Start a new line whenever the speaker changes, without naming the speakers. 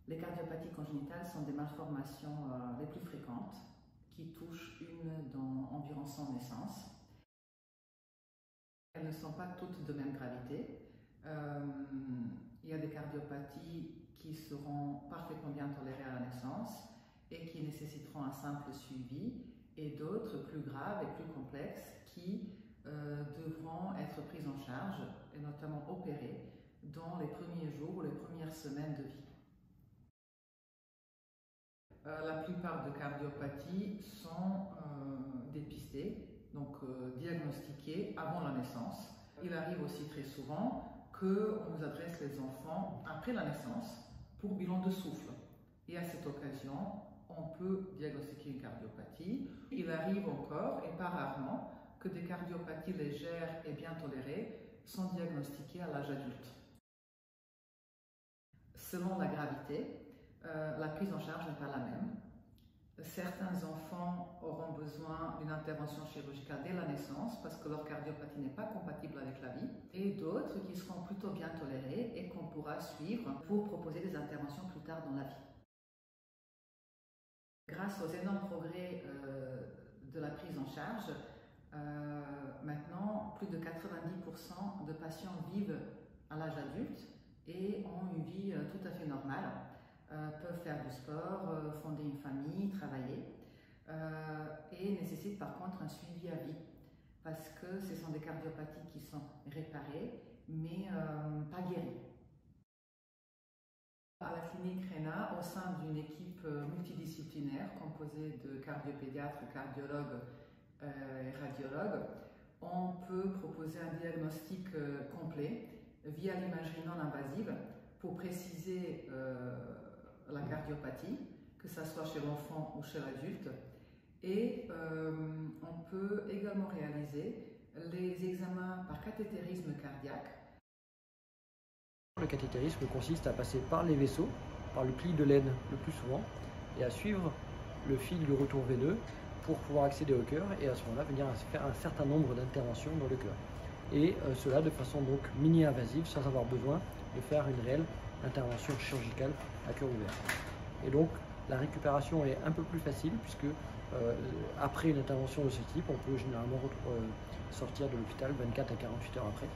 Les cardiopathies congénitales sont des malformations les plus fréquentes qui touchent une dans environ 100 naissances. Elles ne sont pas toutes de même gravité. Il y a des cardiopathies qui seront parfaitement bien tolérées à la naissance et qui nécessiteront un simple suivi, et d'autres plus graves et plus complexes qui devront être prises en charge et notamment opérées dans les premiers jours ou les premières semaines de vie. La plupart des cardiopathies sont dépistées, donc diagnostiquées avant la naissance. Il arrive aussi très souvent qu'on nous adresse les enfants après la naissance pour bilan de souffle. Et à cette occasion, on peut diagnostiquer une cardiopathie. Il arrive encore, et pas rarement, que des cardiopathies légères et bien tolérées sont diagnostiquées à l'âge adulte. Selon la gravité, la prise en charge n'est pas la même. Certains enfants auront besoin d'une intervention chirurgicale dès la naissance parce que leur cardiopathie n'est pas compatible avec la vie, et d'autres qui seront plutôt bien tolérés et qu'on pourra suivre pour proposer des interventions plus tard dans la vie. Grâce aux énormes progrès de la prise en charge, maintenant plus de 90% de patients vivent à l'âge adulte et ont une vie tout à fait normale. Peuvent faire du sport, fonder une famille, travailler, et nécessitent par contre un suivi à vie parce que ce sont des cardiopathies qui sont réparées mais pas guéries. À la clinique RENA, au sein d'une équipe multidisciplinaire composée de cardiopédiatres, cardiologues et radiologues, on peut proposer un diagnostic complet via l'imagerie non invasive pour préciser la cardiopathie, que ce soit chez l'enfant ou chez l'adulte. Et on peut également réaliser les examens par cathétérisme cardiaque.
Le cathétérisme consiste à passer par les vaisseaux, par le pli de l'aine le plus souvent, et à suivre le fil du retour veineux pour pouvoir accéder au cœur et à ce moment-là venir faire un certain nombre d'interventions dans le cœur. Et cela de façon donc mini-invasive, sans avoir besoin de faire une réelle intervention chirurgicale à cœur ouvert. Et donc la récupération est un peu plus facile puisque après une intervention de ce type, on peut généralement sortir de l'hôpital 24 à 48 heures après.